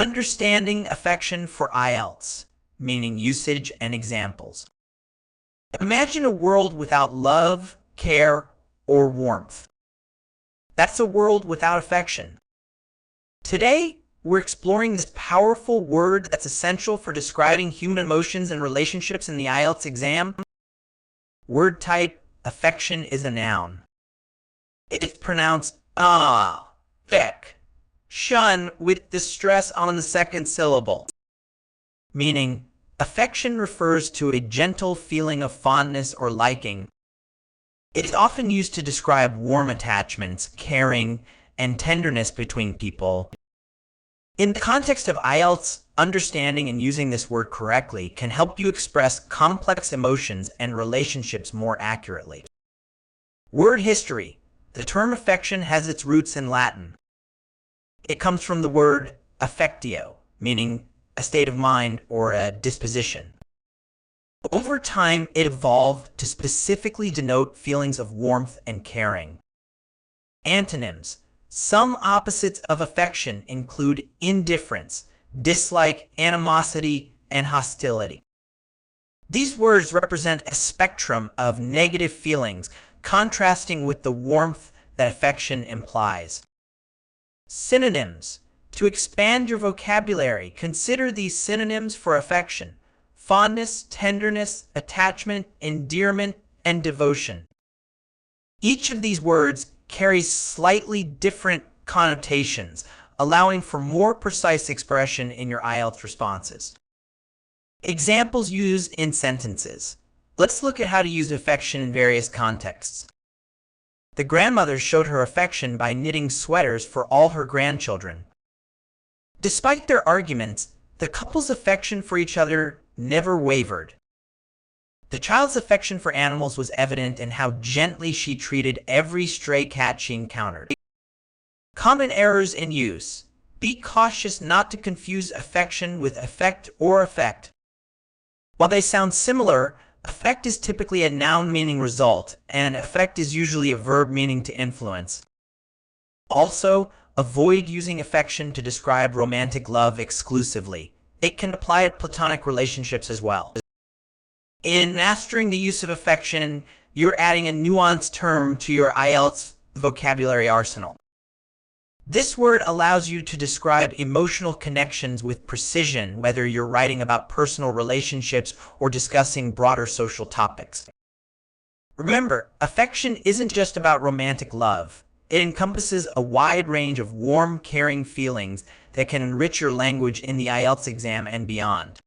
Understanding affection for IELTS, meaning usage and examples. Imagine a world without love, care, or warmth. That's a world without affection. Today, we're exploring this powerful word that's essential for describing human emotions and relationships in the IELTS exam. Word type: affection is a noun. It's pronounced affection with the stress on the second syllable. Meaning, affection refers to a gentle feeling of fondness or liking. It is often used to describe warm attachments, caring, and tenderness between people. In the context of IELTS, understanding and using this word correctly can help you express complex emotions and relationships more accurately. Word history: the term affection has its roots in Latin. It comes from the word affectio, meaning a state of mind or a disposition. Over time, it evolved to specifically denote feelings of warmth and caring. Antonyms: some opposites of affection include indifference, dislike, animosity, and hostility. These words represent a spectrum of negative feelings, contrasting with the warmth that affection implies. Synonyms: to expand your vocabulary, consider these synonyms for affection: fondness, tenderness, attachment, endearment, and devotion. Each of these words carries slightly different connotations, allowing for more precise expression in your IELTS responses. Examples used in sentences. Let's look at how to use affection in various contexts. The grandmother showed her affection by knitting sweaters for all her grandchildren. Despite their arguments, the couple's affection for each other never wavered. The child's affection for animals was evident in how gently she treated every stray cat she encountered. Common errors in use: be cautious not to confuse affection with affect or affect. While they sound similar, affect is typically a noun meaning result, and affect is usually a verb meaning to influence. Also, avoid using affection to describe romantic love exclusively. It can apply to platonic relationships as well. In mastering the use of affection, you're adding a nuanced term to your IELTS vocabulary arsenal. This word allows you to describe emotional connections with precision, whether you're writing about personal relationships or discussing broader social topics. Remember, affection isn't just about romantic love. It encompasses a wide range of warm, caring feelings that can enrich your language in the IELTS exam and beyond.